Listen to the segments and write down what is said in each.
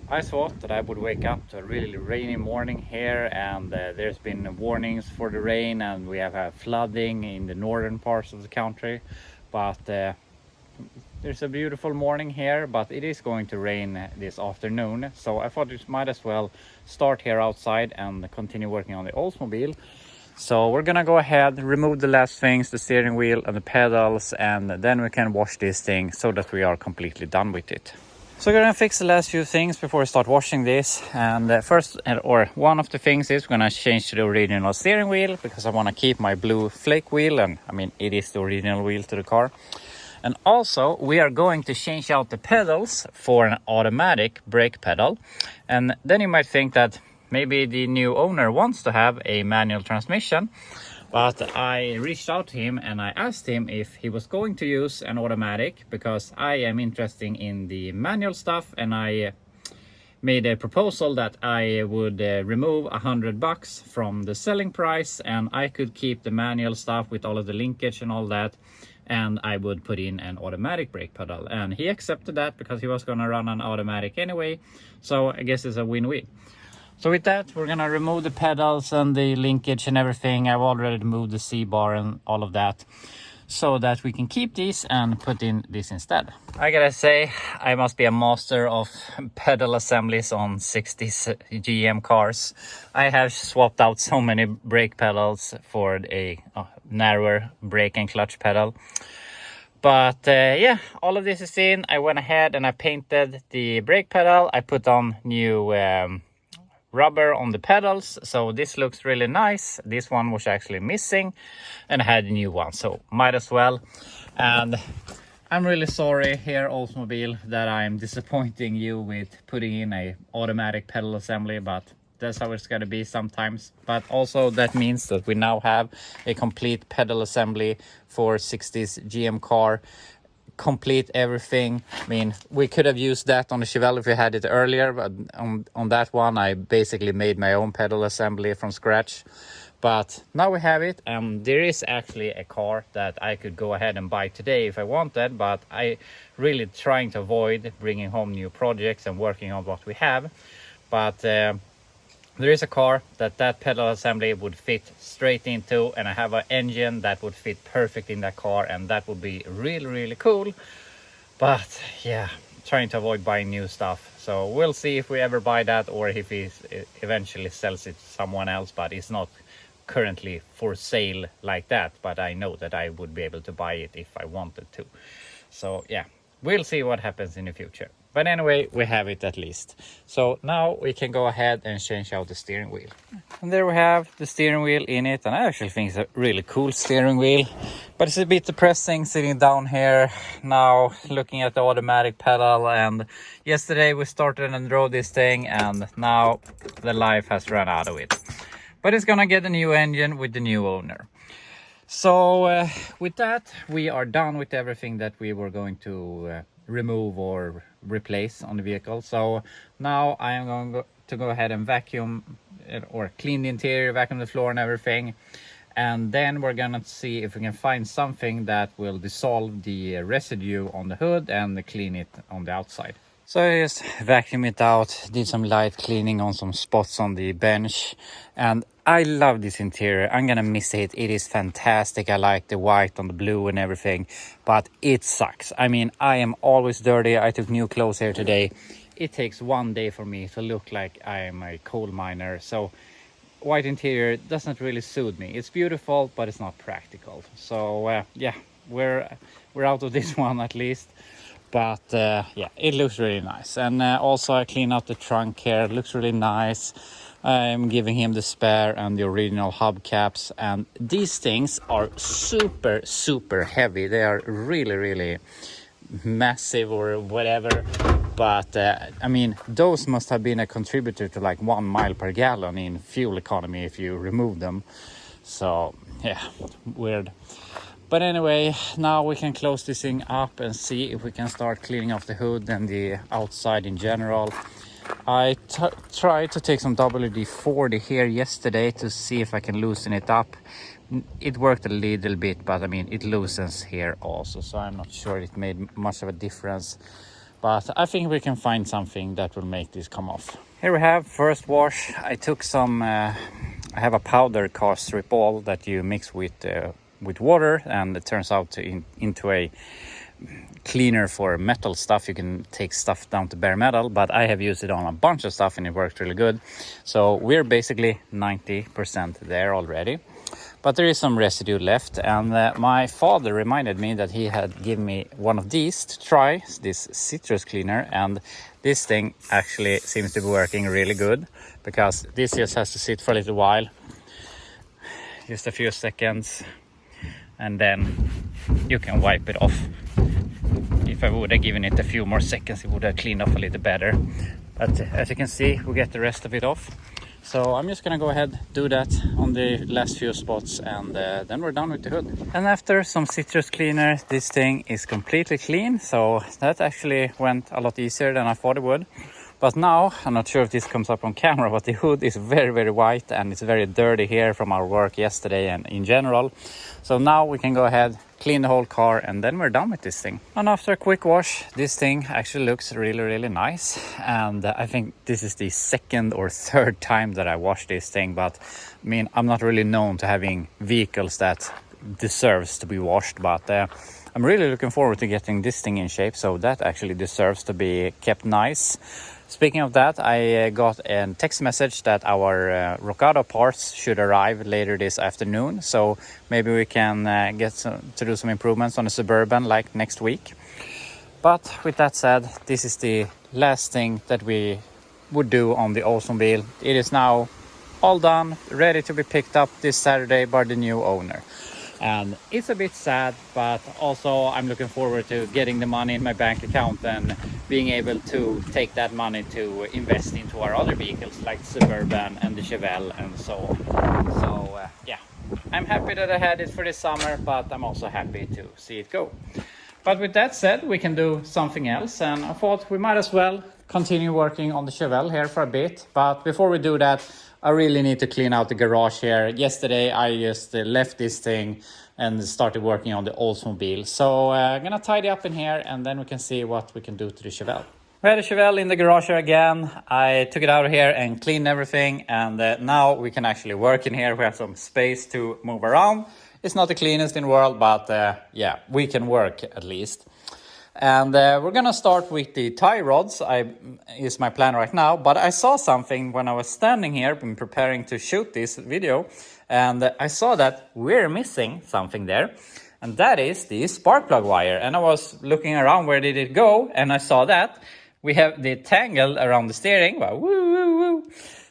I thought that I would wake up to a really rainy morning here, and there's been warnings for the rain, and we have had flooding in the northern parts of the country. But there's a beautiful morning here, but it is going to rain this afternoon. So I thought it might as well start here outside and continue working on the Oldsmobile. So we're gonna go ahead, remove the last things, the steering wheel and the pedals, and then we can wash this thing so that we are completely done with it. So we're gonna fix the last few things before we start washing this. And one of the things is we're gonna change to the original steering wheel because I wanna keep my blue flake wheel, and I mean it is the original wheel to the car. And also we are going to change out the pedals for an automatic brake pedal. And then you might think that maybe the new owner wants to have a manual transmission, but I reached out to him and I asked him if he was going to use an automatic because I am interested in the manual stuff, and I made a proposal that I would remove $100 from the selling price, and I could keep the manual stuff with all of the linkage and all that, and I would put in an automatic brake pedal. And he accepted that because he was going to run an automatic anyway, so I guess it's a win-win. So with that, we're gonna remove the pedals and the linkage and everything. I've already removed the C-bar and all of that, so that we can keep these and put in this instead. I gotta say, I must be a master of pedal assemblies on 60s GM cars. I have swapped out so many brake pedals for a narrower brake and clutch pedal. But yeah, all of this is in. I went ahead and I painted the brake pedal. I put on new rubber on the pedals, so this looks really nice. This one was actually missing and I had a new one, so might as well. And I'm really sorry here, Oldsmobile, that I'm disappointing you with putting in a automatic pedal assembly, but that's how it's gonna be sometimes. But also that means that we now have a complete pedal assembly for 60s GM car. Complete everything. I mean, we could have used that on the Chevelle if we had it earlier, but on that one I basically made my own pedal assembly from scratch. But now we have it, and there is actually a car that I could go ahead and buy today if I wanted, but I really trying to avoid bringing home new projects and working on what we have. But there is a car that pedal assembly would fit straight into, and I have an engine that would fit perfect in that car, and that would be really cool. But yeah, trying to avoid buying new stuff. So we'll see if we ever buy that, or if he eventually sells it to someone else, but it's not currently for sale like that. But I know that I would be able to buy it if I wanted to. So yeah, we'll see what happens in the future. But anyway, we have it at least. So now we can go ahead and change out the steering wheel. And there we have the steering wheel in it. And I actually think it's a really cool steering wheel. But it's a bit depressing sitting down here now looking at the automatic pedal. And yesterday we started and drove this thing, and now the life has run out of it. But it's gonna get a new engine with the new owner. So with that, we are done with everything that we were going to remove or replace on the vehicle. So now I am going to go ahead and vacuum or clean the interior, vacuum the floor and everything. And then we're gonna see if we can find something that will dissolve the residue on the hood and clean it on the outside. So I just vacuum it out, did some light cleaning on some spots on the bench, and I love this interior. I'm gonna miss it. It is fantastic. I like the white on the blue and everything, but it sucks. I mean, I am always dirty. I took new clothes here today. It takes one day for me to look like I am a coal miner. So white interior doesn't really suit me. It's beautiful, but it's not practical. So yeah, we're out of this one at least. But yeah, it looks really nice. And also I clean out the trunk here. It looks really nice. I'm giving him the spare and the original hubcaps, and these things are super heavy. They are really massive or whatever, but I mean, those must have been a contributor to like 1 mile per gallon in fuel economy if you remove them. So yeah, weird. But anyway, now we can close this thing up and see if we can start cleaning off the hood and the outside in general. I tried to take some WD-40 here yesterday to see if I can loosen it up. It worked a little bit, but I mean, it loosens here also, so I'm not sure it made much of a difference. But I think we can find something that will make this come off. Here we have first wash. I took some, I have a powder car strip ball that you mix with water, and it turns out into a cleaner for metal stuff. You can take stuff down to bare metal, but I have used it on a bunch of stuff and it worked really good. So we're basically 90% there already. But there is some residue left, and my father reminded me that he had given me one of these to try, this citrus cleaner, and this thing actually seems to be working really good, because this just has to sit for a little while, just a few seconds, and then you can wipe it off. If I would have given it a few more seconds, it would have cleaned off a little better. But as you can see, we get the rest of it off. So I'm just gonna go ahead, do that on the last few spots, and then we're done with the hood. And after some citrus cleaner, this thing is completely clean. So that actually went a lot easier than I thought it would. But now, I'm not sure if this comes up on camera, but the hood is very, very white, and it's very dirty here from our work yesterday and in general. So now we can go ahead, clean the whole car, and then we're done with this thing. And after a quick wash, this thing actually looks really, really nice. And I think this is the second or third time that I wash this thing. But I mean, I'm not really known to having vehicles that deserves to be washed, but I'm really looking forward to getting this thing in shape. So that actually deserves to be kept nice. Speaking of that, I got a text message that our Rocado parts should arrive later this afternoon. So maybe we can get to do some improvements on the Suburban like next week. But with that said, this is the last thing that we would do on the oldsmobile. It is now all done, ready to be picked up this Saturday by the new owner. And it's a bit sad, but also I'm looking forward to getting the money in my bank account and being able to take that money to invest into our other vehicles like Suburban and the Chevelle and so on. So yeah, I'm happy that I had it for this summer, but I'm also happy to see it go. But with that said, we can do something else, and I thought we might as well continue working on the Chevelle here for a bit. But before we do that, I really need to clean out the garage here. Yesterday I just left this thing and started working on the oldsmobile. So I'm gonna tidy up in here, and then we can see what we can do to the Chevelle. We had a Chevelle in the garage here again. I took it out of here and cleaned everything, and now we can actually work in here. We have some space to move around. It's not the cleanest in the world, but yeah, we can work at least. And we're gonna start with the tie rods. Is my plan right now, but I saw something when I was standing here and preparing to shoot this video, and I saw that we're missing something there, and that is the spark plug wire. And I was looking around, where did it go? And I saw that we have the tangle around the steering. Wow, woo, woo, woo.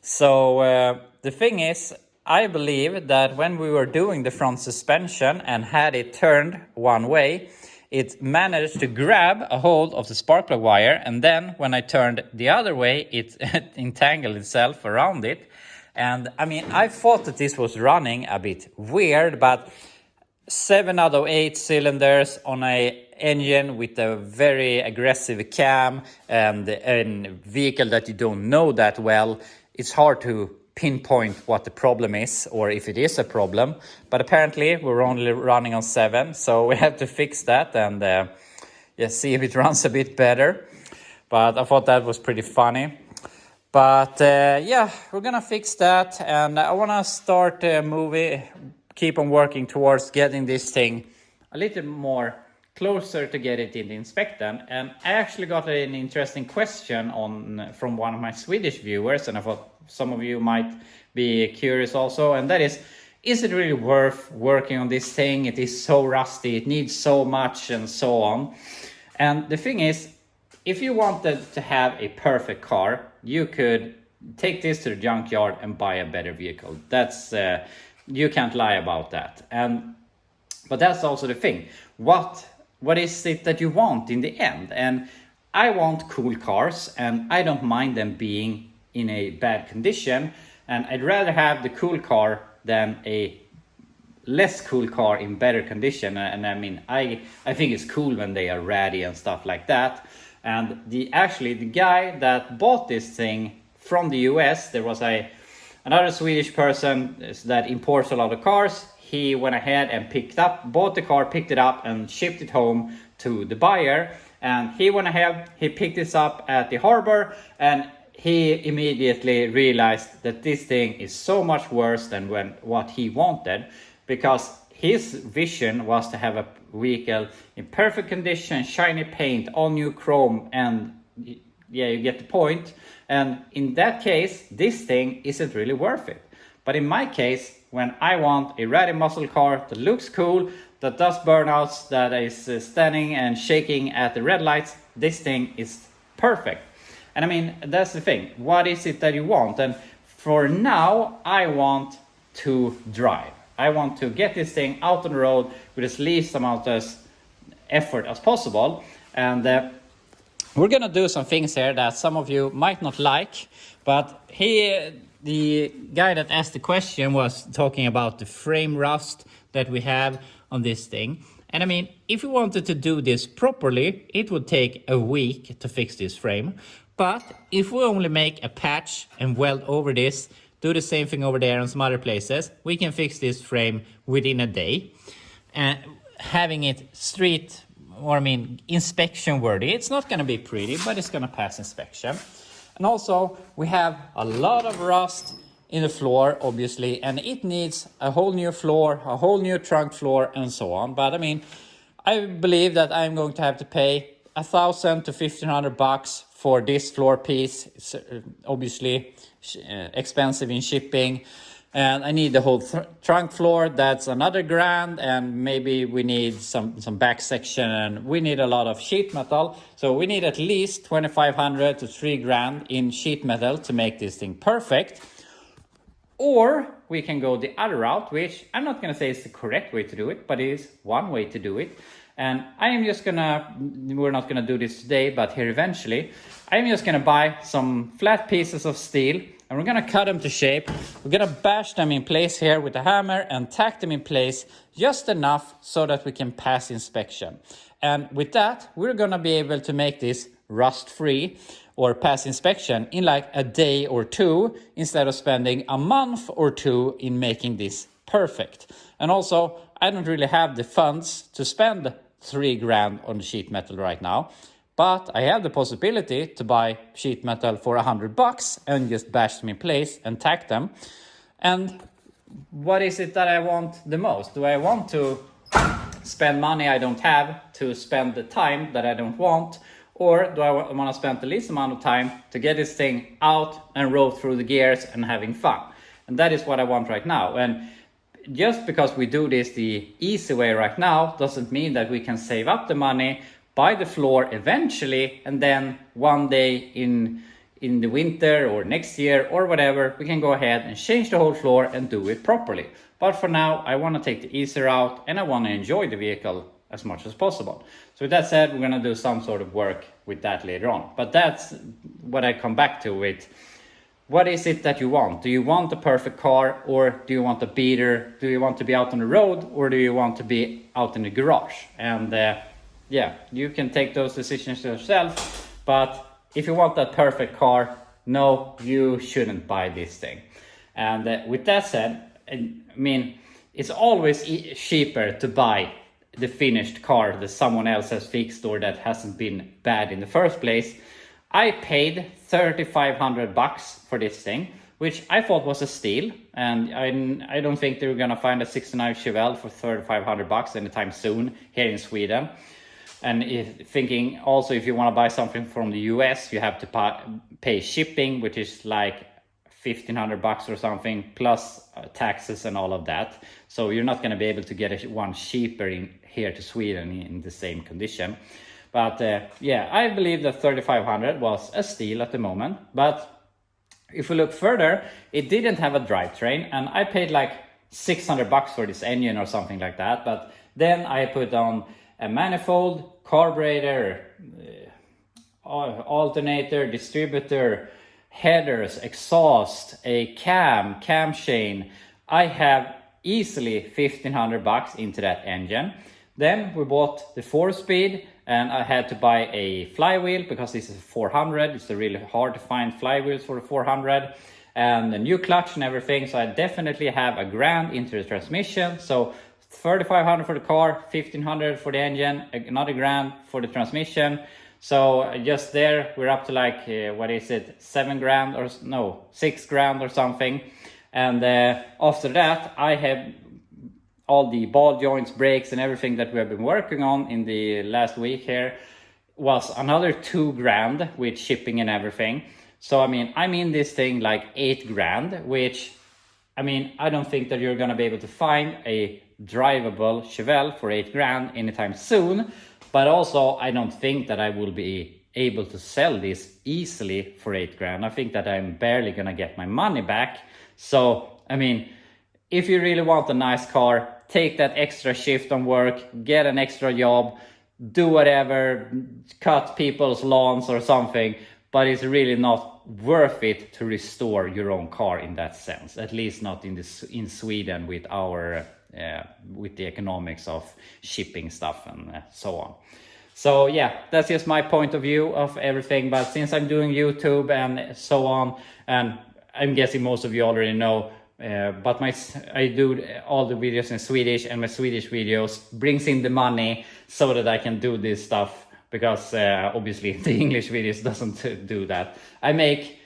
So the thing is, I believe that when we were doing the front suspension and had it turned one way, it managed to grab a hold of the spark plug wire, and then when I turned the other way, it entangled itself around it. And I mean, I thought that this was running a bit weird, but 7 out of 8 cylinders on a engine with a very aggressive cam and a vehicle that you don't know that well, it's hard to pinpoint what the problem is, or if it is a problem. But apparently we're only running on 7, so we have to fix that and yeah, see if it runs a bit better. But I thought that was pretty funny. But yeah, we're gonna fix that, and I want to start keep on working towards getting this thing a little more closer to get it in the inspection. And I actually got an interesting question from one of my Swedish viewers, and I thought some of you might be curious also, and that is it really worth working on this thing? It is so rusty, it needs so much, and so on. And the thing is, if you wanted to have a perfect car, you could take this to the junkyard and buy a better vehicle. That's you can't lie about that. But that's also the thing. What is it that you want in the end? And I want cool cars, and I don't mind them being in a bad condition, and I'd rather have the cool car than a less cool car in better condition. And I mean, I think it's cool when they are ratty and stuff like that. And the guy that bought this thing from the US, there was another Swedish person that imports a lot of cars. He went ahead and bought the car, picked it up, and shipped it home to the buyer. And he went ahead, he picked this up at the harbor, and he immediately realized that this thing is so much worse than what he wanted, because his vision was to have a vehicle in perfect condition, shiny paint, all new chrome, and yeah, you get the point. And in that case, this thing isn't really worth it. But in my case, when I want a ratty muscle car that looks cool, that does burnouts, that is standing and shaking at the red lights, this thing is perfect. And I mean, that's the thing. What is it that you want? And for now, I want to drive. I want to get this thing out on the road with as least amount of effort as possible. And we're gonna do some things here that some of you might not like, but the guy that asked the question was talking about the frame rust that we have on this thing. And I mean, if we wanted to do this properly, it would take a week to fix this frame. But if we only make a patch and weld over this, do the same thing over there and some other places, we can fix this frame within a day. And having it inspection worthy. It's not going to be pretty, but it's going to pass inspection. And also, we have a lot of rust in the floor, obviously, and it needs a whole new floor, a whole new trunk floor, and so on. But I mean, I believe that I'm going to have to pay $1,000 to $1,500 for this floor piece. It's obviously expensive in shipping. And I need the whole trunk floor, that's another $1,000, and maybe we need some back section, and we need a lot of sheet metal. So we need at least $2,500 to $3,000 in sheet metal to make this thing perfect. Or we can go the other route, which I'm not going to say is the correct way to do it, but it is one way to do it. And we're not going to do this today, but here eventually, I'm just going to buy some flat pieces of steel, and we're going to cut them to shape. We're going to bash them in place here with a hammer and tack them in place just enough so that we can pass inspection. And with that, we're going to be able to make this rust-free or pass inspection in like a day or two, instead of spending a month or two in making this perfect. And also, I don't really have the funds to spend $3,000 on sheet metal right now, but I have the possibility to buy sheet metal for $100 and just bash them in place and tack them. And what is it that I want the most? Do I want to spend money I don't have to spend the time that I don't want? Or do I want to spend the least amount of time to get this thing out and roll through the gears and having fun? And that is what I want right now. And just because we do this the easy way right now doesn't mean that we can save up the money, buy the floor eventually, and then one day in the winter or next year or whatever, we can go ahead and change the whole floor and do it properly. But for now, I want to take the easy route, and I want to enjoy the vehicle as much as possible. So with that said, we're going to do some sort of work with that later on. But that's what I come back to with, what is it that you want? Do you want a perfect car, or do you want a beater? Do you want to be out on the road, or do you want to be out in the garage? And yeah, you can take those decisions yourself. But if you want that perfect car, no, you shouldn't buy this thing. And with that said, I mean, it's always cheaper to buy the finished car that someone else has fixed or that hasn't been bad in the first place. I paid $3,500 for this thing, which I thought was a steal. And I don't think they're gonna find a 69 Chevelle for $3,500 anytime soon here in Sweden. And thinking also, if you want to buy something from the US, you have to pay shipping, which is like $1,500 or something, plus taxes and all of that. So you're not going to be able to get one cheaper here to Sweden in the same condition. But yeah, I believe that $3,500 was a steal at the moment. But if we look further, it didn't have a drivetrain, and I paid like $600 for this engine or something like that. But then I put on a manifold, carburetor, alternator, distributor, headers, exhaust, a cam chain. I have easily $1,500 into that engine. Then we bought the 4-speed, and I had to buy a flywheel because this is a 400. It's really hard to find flywheels for a 400, and a new clutch and everything. So I definitely have $1,000 into the transmission. So $3,500 for the car, $1,500 for the engine, another grand for the transmission. So just there we're up to like what is it, 7 grand or no, 6 grand or something. And after that I have all the ball joints, brakes and everything that we have been working on in the last week here was another 2 grand with shipping and everything. So I mean, I'm in this thing like 8 grand, which I mean, I don't think that you're gonna be able to find a drivable Chevelle for 8 grand anytime soon. But also, I don't think that I will be able to sell this easily for 8 grand. I think that I'm barely gonna get my money back. So, I mean, if you really want a nice car, take that extra shift on work, get an extra job, do whatever, cut people's lawns or something. But it's really not worth it to restore your own car in that sense. At least not in Sweden with our with the economics of shipping stuff and so on. So yeah, that's just my point of view of everything. But since I'm doing YouTube and so on, and I'm guessing most of you already know, but I do all the videos in Swedish, and my Swedish videos brings in the money so that I can do this stuff. Because obviously the English videos doesn't do that. I make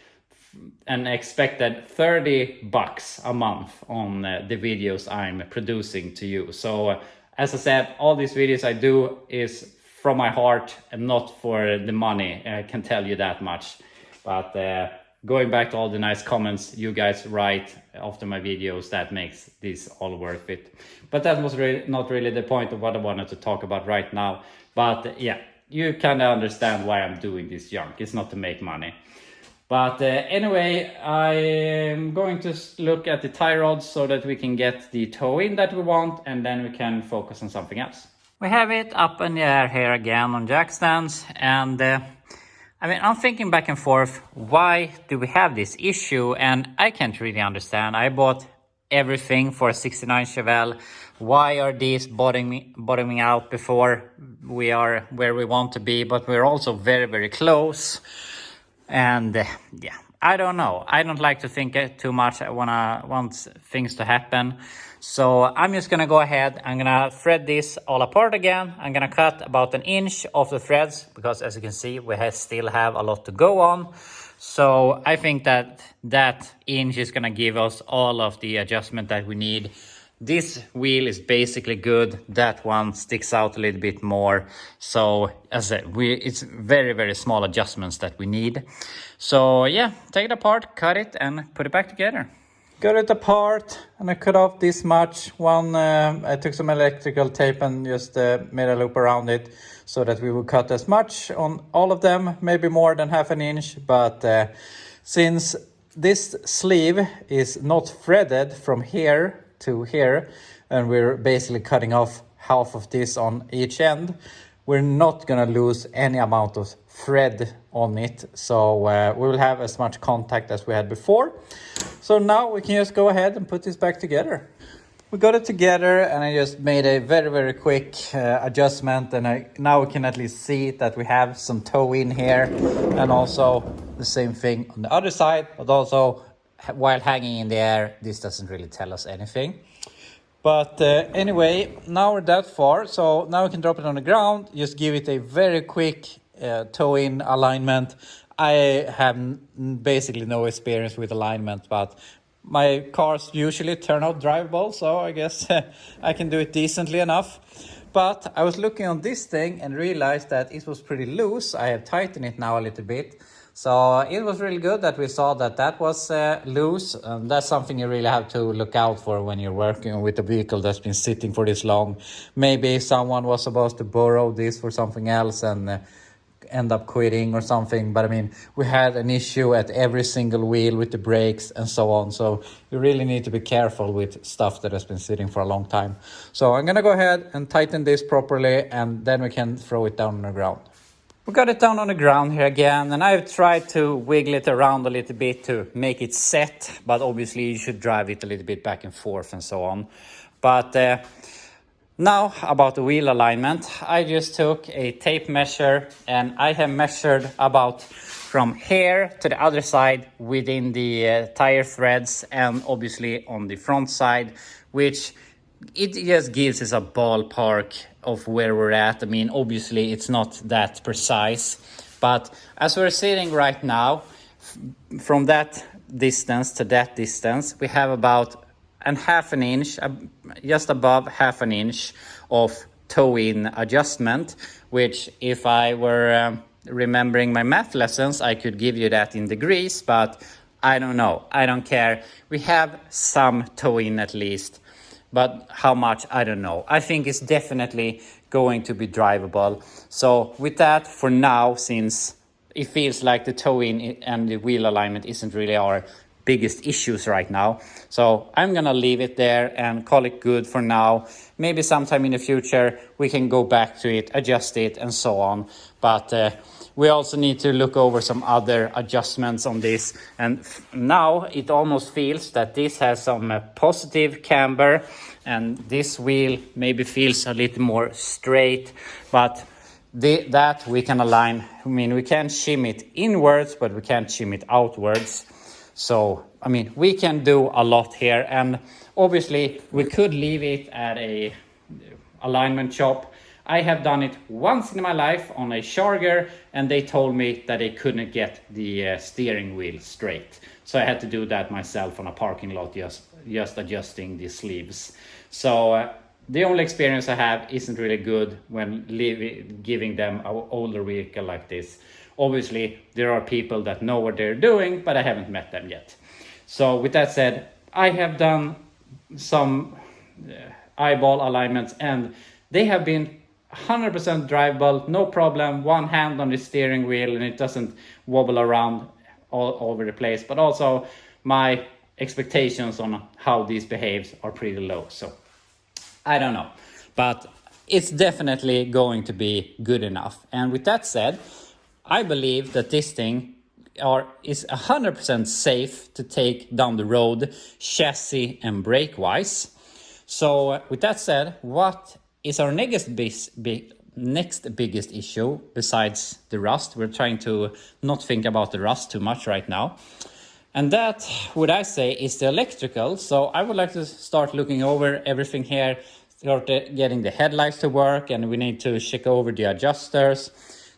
an expected $30 a month on the videos I'm producing to you. So as I said, all these videos I do is from my heart and not for the money. I can tell you that much. But going back to all the nice comments you guys write after my videos, that makes this all worth it. But that was not really the point of what I wanted to talk about right now. But yeah, you kind of understand why I'm doing this junk. It's not to make money. But anyway, I'm going to look at the tie rods so that we can get the toe in that we want, and then we can focus on something else. We have it up in the air here again on jack stands, and I mean, I'm thinking back and forth, why do we have this issue? And I can't really understand. I bought everything for a 69 Chevelle. Why are these bottoming out before we are where we want to be? But we're also very, very close. And yeah, I don't know. I don't like to think too much. I want things to happen. So I'm just gonna go ahead. I'm gonna thread this all apart again. I'm gonna cut about 1 inch off the threads because, as you can see, we still have a lot to go on. So I think that inch is gonna give us all of the adjustment that we need. This wheel is basically good. That one sticks out a little bit more. So as I said, it's very, very small adjustments that we need. So yeah, take it apart, cut it and put it back together. Got it apart and I cut off this much. I took some electrical tape and just made a loop around it so that we would cut as much on all of them, maybe more than 1/2 inch. But since this sleeve is not threaded from here to here, and we're basically cutting off half of this on each end, we're not gonna lose any amount of thread on it. So we will have as much contact as we had before. So now we can just go ahead and put this back together. We got it together and I just made a very, very quick adjustment, and now we can at least see that we have some toe in here, and also the same thing on the other side, but also while hanging in the air, this doesn't really tell us anything. But anyway, now we're that far, so now we can drop it on the ground, just give it a very quick toe in alignment. I have basically no experience with alignment, but my cars usually turn out drivable, so I guess I can do it decently enough. But I was looking on this thing and realized that it was pretty loose. I have tightened it now a little bit. So it was really good that we saw that was loose. That's something you really have to look out for when you're working with a vehicle that's been sitting for this long. Maybe someone was supposed to borrow this for something else and end up quitting or something. But I mean, we had an issue at every single wheel with the brakes and so on. So you really need to be careful with stuff that has been sitting for a long time. So I'm gonna go ahead and tighten this properly, and then we can throw it down on the ground. We got it down on the ground here again, and I've tried to wiggle it around a little bit to make it set, but obviously you should drive it a little bit back and forth and so on. But now about the wheel alignment, I just took a tape measure and I have measured about from here to the other side within the tire threads, and obviously on the front side, which it just gives us a ballpark of where we're at. I mean, obviously it's not that precise, but as we're sitting right now, from that distance to that distance, we have about half an inch, just above half an inch of toe-in adjustment, which if I were remembering my math lessons, I could give you that in degrees, but I don't know. I don't care. We have some toe-in at least, but how much, I don't know. I think it's definitely going to be drivable. So with that, for now, since it feels like the toe-in and the wheel alignment isn't really our biggest issues right now, so I'm gonna leave it there and call it good for now. Maybe sometime in the future we can go back to it, adjust it, and so on. But we also need to look over some other adjustments on this. And now it almost feels that this has some positive camber, and this wheel maybe feels a little more straight, but that we can align. I mean, we can shim it inwards, but we can't shim it outwards. So, I mean, we can do a lot here, and obviously we could leave it at a alignment shop. I have done it once in my life on a Charger, and they told me that they couldn't get the steering wheel straight. So I had to do that myself on a parking lot, just adjusting the sleeves. So the only experience I have isn't really good when giving them an older vehicle like this. Obviously, there are people that know what they're doing, but I haven't met them yet. So with that said, I have done some eyeball alignments, and they have been 100% drivable, no problem. One hand on the steering wheel and it doesn't wobble around all over the place. But also my expectations on how these behaves are pretty low. So I don't know, but it's definitely going to be good enough. And with that said, I believe that this thing is 100% safe to take down the road, chassis and brake wise. So with that said, what is our next biggest issue besides the rust? We're trying to not think about the rust too much right now. And that, would I say, is the electrical. So I would like to start looking over everything here, start getting the headlights to work, and we need to check over the adjusters,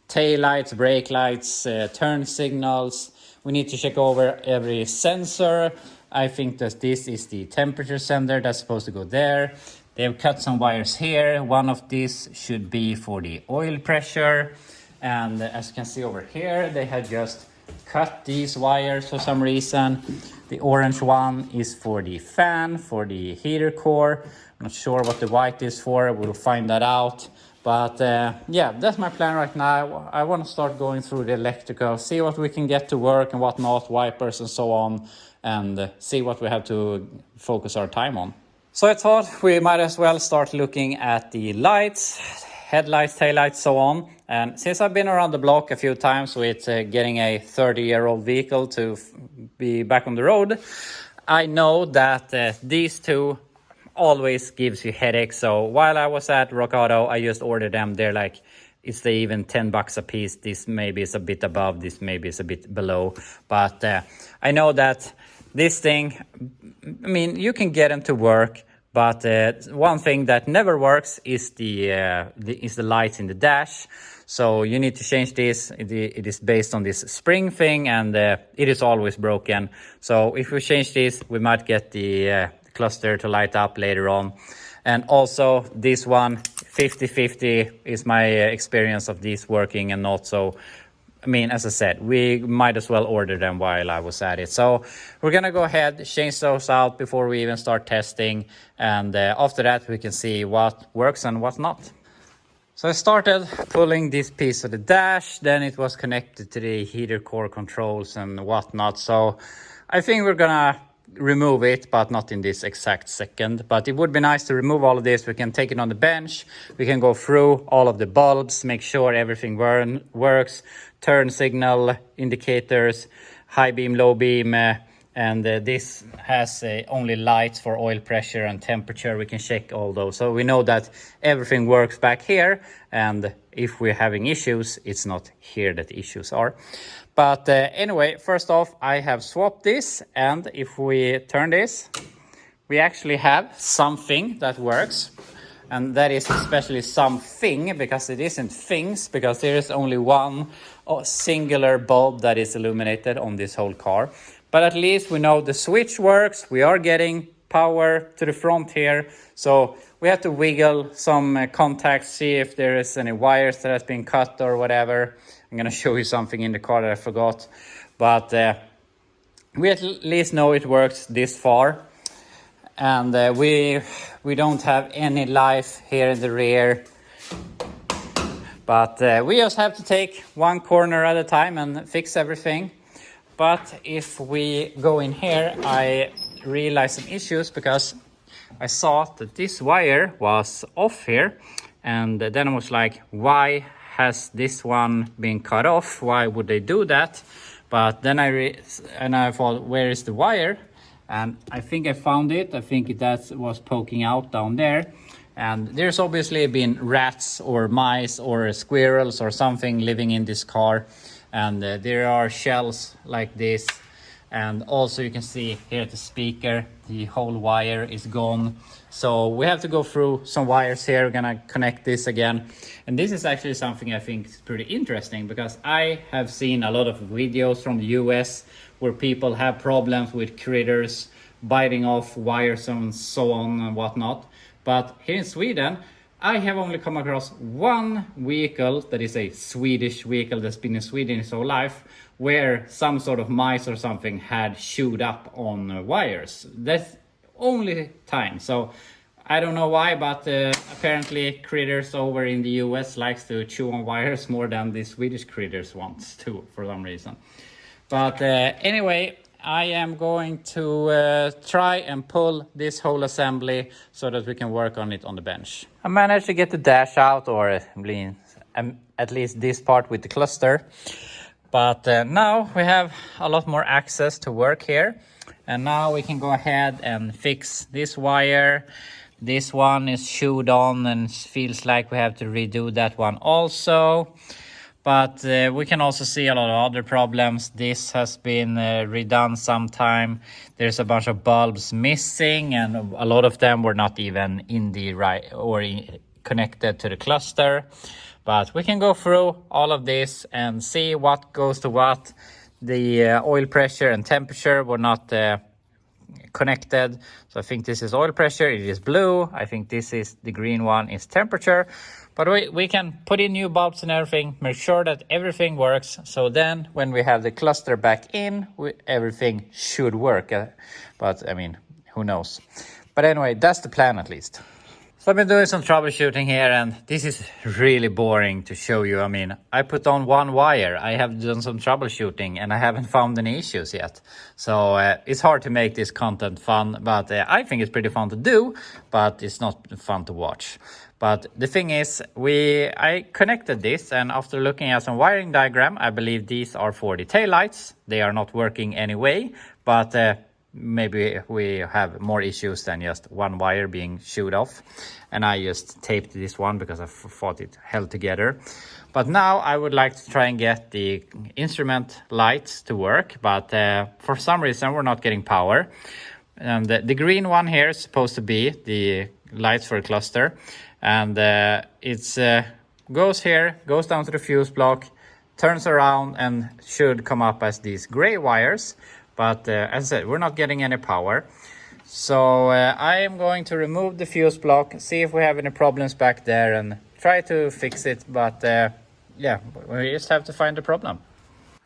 tail lights, brake lights, turn signals. We need to check over every sensor. I think that this is the temperature sensor that's supposed to go there. They've cut some wires here. One of these should be for the oil pressure. And as you can see over here, they had just cut these wires for some reason. The orange one is for the fan, for the heater core. I'm not sure what the white is for. We'll find that out. But yeah, that's my plan right now. I want to start going through the electrical, see what we can get to work and what not, wipers and so on, and see what we have to focus our time on. So I thought we might as well start looking at the lights, headlights, taillights, so on. And since I've been around the block a few times with getting a 30-year-old vehicle to be back on the road, I know that these two always gives you headaches. So while I was at Rock Auto, I just ordered them. They're like, it's even $10 a piece. This maybe is a bit above, this maybe is a bit below. But I know that this thing, I mean, you can get them to work, but one thing that never works is the lights in the dash. So you need to change this. It is based on this spring thing, and it is always broken. So if we change this, we might get the cluster to light up later on. And also this one, 50-50 is my experience of these working and not. So I mean, as I said, we might as well order them while I was at it. So we're gonna go ahead, change those out before we even start testing, and after that we can see what works and what not. So I started pulling this piece of the dash, then it was connected to the heater core controls and whatnot. So I think we're gonna remove it, but not in this exact second. But it would be nice to remove all of this. We can take it on the bench, we can go through all of the bulbs, make sure everything works, turn signal indicators, high beam, low beam, and this has only lights for oil pressure and temperature. We can check all those, so we know that everything works back here, and if we're having issues, it's not here that the issues are. But anyway, first off, I have swapped this, and if we turn this, we actually have something that works. And that is especially something, because it isn't things, because there is only one singular bulb that is illuminated on this whole car. But at least we know the switch works. We are getting power to the front here. So we have to wiggle some contacts, see if there is any wires that has been cut or whatever. I'm going to show you something in the car that I forgot. But we at least know it works this far. And we don't have any life here in the rear. But we just have to take one corner at a time and fix everything. But if we go in here, I realized some issues, because I saw that this wire was off here. And then I was like, why has this one been cut off? Why would they do that? But then I thought, where is the wire? And I think I found it. I think that was poking out down there. And there's obviously been rats or mice or squirrels or something living in this car. And there are shells like this. And also you can see here at the speaker, the whole wire is gone. So we have to go through some wires here. We're gonna connect this again. And this is actually something I think is pretty interesting, because I have seen a lot of videos from the US where people have problems with critters biting off wires and so on and whatnot. But here in Sweden, I have only come across one vehicle that is a Swedish vehicle that's been in Sweden its whole life, where some sort of mice or something had chewed up on wires. That's only time. So I don't know why, but apparently critters over in the US likes to chew on wires more than the Swedish critters wants to, for some reason. But anyway, I am going to try and pull this whole assembly so that we can work on it on the bench. I managed to get the dash out, or at least this part with the cluster. But now we have a lot more access to work here. And now we can go ahead and fix this wire. This one is chewed on and feels like we have to redo that one also. But we can also see a lot of other problems. This has been redone sometime. There's a bunch of bulbs missing, and a lot of them were not even in the right or connected to the cluster. But we can go through all of this and see what goes to what. The oil pressure and temperature were not connected. So I think this is oil pressure, it is blue. I think this is the green one is temperature. But we can put in new bulbs and everything, make sure that everything works. So then when we have the cluster back in, everything should work. But I mean, who knows? But anyway, that's the plan at least. So I've been doing some troubleshooting here, and this is really boring to show you. I mean, I put on one wire, I have done some troubleshooting, and I haven't found any issues yet. So it's hard to make this content fun, but I think it's pretty fun to do, but it's not fun to watch. But the thing is, I connected this, and after looking at some wiring diagram, I believe these are for the taillights. They are not working anyway, but maybe we have more issues than just one wire being chewed off. And I just taped this one because I thought it held together. But now I would like to try and get the instrument lights to work, but for some reason we're not getting power. And the green one here is supposed to be the lights for a cluster. And it's goes here, goes down to the fuse block, turns around, and should come up as these gray wires. But as I said, we're not getting any power. So I am going to remove the fuse block, see if we have any problems back there, and try to fix it. But yeah, we just have to find the problem.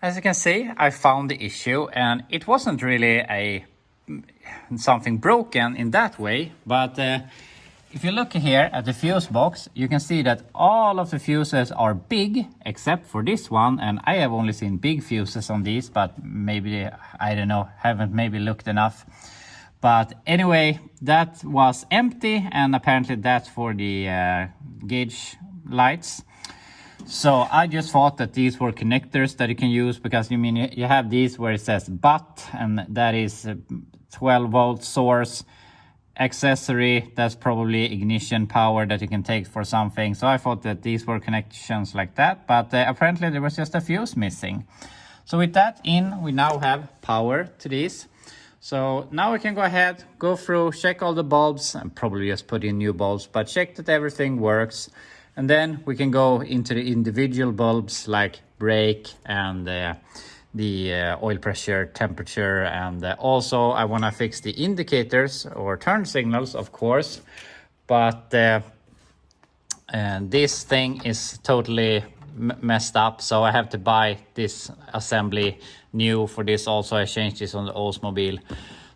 As you can see, I found the issue, and it wasn't really something broken in that way. But if you look here at the fuse box, you can see that all of the fuses are big except for this one. And I have only seen big fuses on these, but maybe, I don't know, haven't maybe looked enough. But anyway, that was empty, and apparently that's for the gauge lights. So I just thought that these were connectors that you can use, because you have these where it says but, and that is 12 volt source. Accessory, that's probably ignition power that you can take for something. So I thought that these were connections like that, but apparently there was just a fuse missing. So with that in, we now have power to these. So now we can go ahead, go through, check all the bulbs, and probably just put in new bulbs, but check that everything works. And then we can go into the individual bulbs like brake and the oil pressure, temperature, and also I want to fix the indicators or turn signals, of course. But this thing is totally messed up, so I have to buy this assembly new for this. Also, I changed this on the oldsmobile,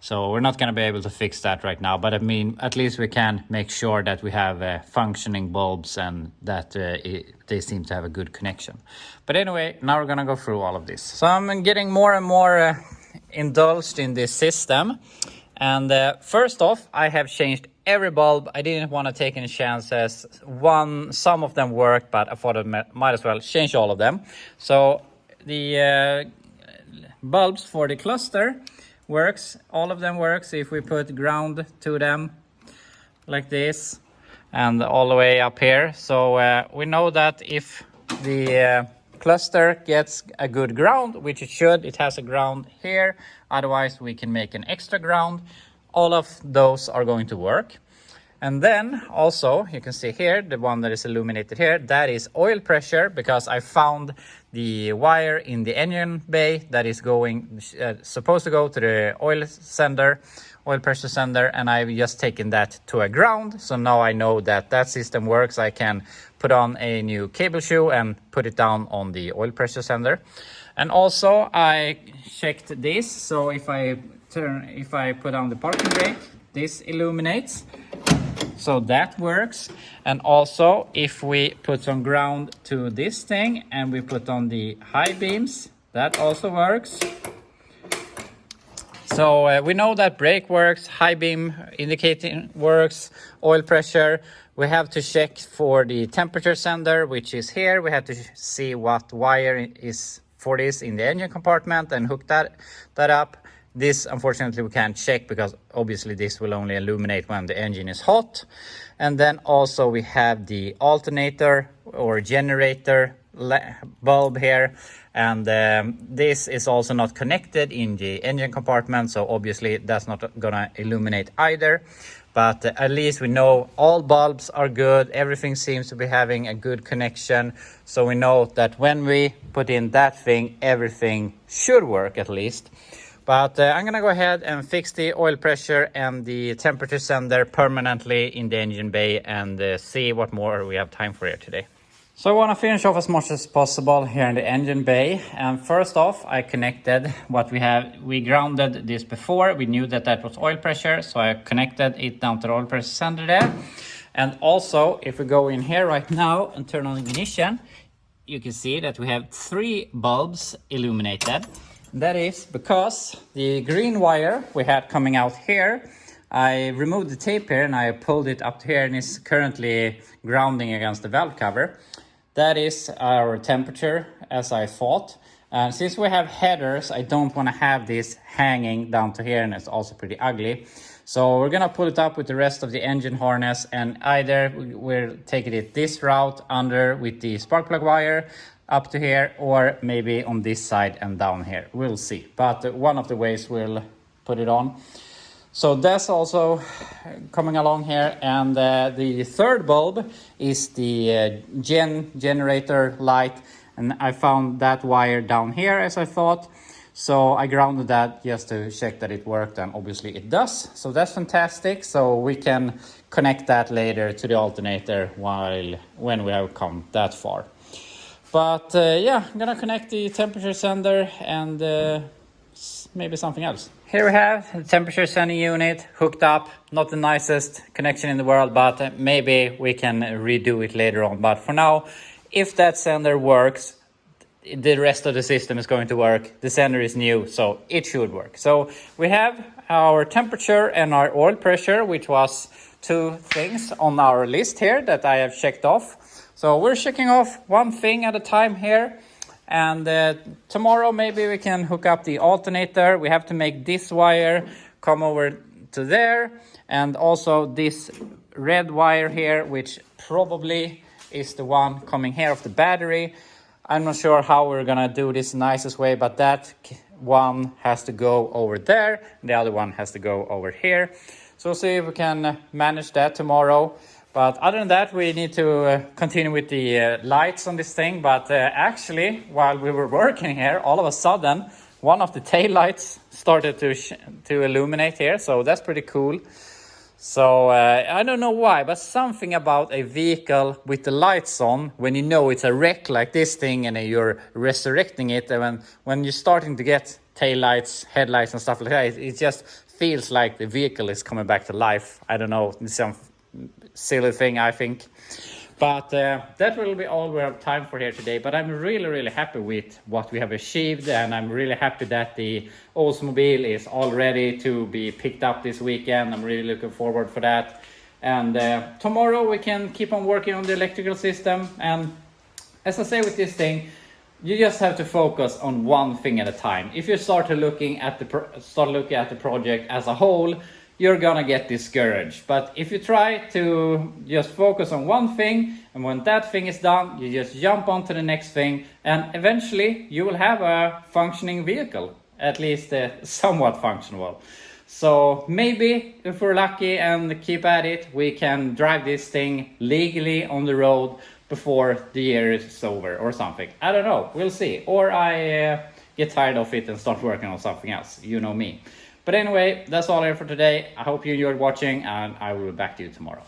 so we're not going to be able to fix that right now, but I mean, at least we can make sure that we have functioning bulbs and that they seem to have a good connection. But anyway, now we're going to go through all of this. So I'm getting more and more indulged in this system. And first off, I have changed every bulb. I didn't want to take any chances. Some of them worked, but I thought I might as well change all of them. So the bulbs for the cluster works. All of them works if we put ground to them like this and all the way up here. So we know that if the cluster gets a good ground, which it should, it has a ground here, otherwise we can make an extra ground. All of those are going to work. And then also you can see here, the one that is illuminated here, that is oil pressure, because I found the wire in the engine bay that is going supposed to go to the oil pressure sender, and I've just taken that to a ground. So now I know that that system works. I can put on a new cable shoe and put it down on the oil pressure sender. And also I checked this, so if I put on the parking brake, this illuminates, so that works. And also if we put some ground to this thing and we put on the high beams, that also works. So we know that brake works, high beam indicating works, oil pressure. We have to check for the temperature sender, which is here. We have to see what wire is for this in the engine compartment and hook that up. This unfortunately we can't check because obviously this will only illuminate when the engine is hot. And then also we have the alternator or generator bulb here, and this is also not connected in the engine compartment, so obviously that's not gonna illuminate either. But at least we know all bulbs are good, everything seems to be having a good connection, so we know that when we put in that thing, everything should work at least. But I'm gonna go ahead and fix the oil pressure and the temperature sender permanently in the engine bay and see what more we have time for here today. So I want to finish off as much as possible here in the engine bay. And first off, I connected what we have. We grounded this before. We knew that that was oil pressure, so I connected it down to the oil pressure sender there. And also, if we go in here right now and turn on ignition, you can see that we have 3 bulbs illuminated. That is because the green wire we had coming out here, I removed the tape here and I pulled it up here, and it's currently grounding against the valve cover. That is our temperature, as I thought. And since we have headers, I don't want to have this hanging down to here, and it's also pretty ugly. So we're gonna pull it up with the rest of the engine harness, and either we're taking it this route under with the spark plug wire up to here, or maybe on this side and down here. We'll see. But one of the ways we'll put it on. So that's also coming along here, and the third bulb is the generator light, and I found that wire down here as I thought. So I grounded that just to check that it worked, and obviously it does. So that's fantastic. So we can connect that later to the alternator when we have come that far. But yeah, I'm gonna connect the temperature sender and maybe something else. Here we have the temperature sending unit hooked up. Not the nicest connection in the world, but maybe we can redo it later on. But for now, if that sender works, the rest of the system is going to work. The sender is new, so it should work. So we have our temperature and our oil pressure, which was 2 things on our list here that I have checked off. So we're checking off one thing at a time here. And tomorrow maybe we can hook up the alternator. We have to make this wire come over to there. And also this red wire here, which probably is the one coming here off the battery. I'm not sure how we're gonna do this nicest way, but that one has to go over there, and the other one has to go over here. So we'll see if we can manage that tomorrow. But other than that, we need to continue with the lights on this thing. But actually, while we were working here, all of a sudden, one of the tail lights started to illuminate here. So that's pretty cool. So I don't know why, but something about a vehicle with the lights on, when you know it's a wreck like this thing and you're resurrecting it, and when you're starting to get tail lights, headlights and stuff like that, it just feels like the vehicle is coming back to life. I don't know, it's some silly thing, I think. But that will be all we have time for here today. But I'm really happy with what we have achieved, and I'm really happy that the Oldsmobile is all ready to be picked up this weekend. I'm really looking forward for that. And tomorrow we can keep on working on the electrical system. And as I say with this thing, you just have to focus on one thing at a time. If you start looking at the project as a whole, you're gonna get discouraged. But if you try to just focus on one thing, and when that thing is done, you just jump onto the next thing, and eventually you will have a functioning vehicle, at least somewhat functional. So maybe if we're lucky and keep at it, we can drive this thing legally on the road before the year is over or something. I don't know, we'll see. Or I get tired of it and start working on something else, you know me. But anyway, that's all here for today. I hope you enjoyed watching, and I will be back to you tomorrow.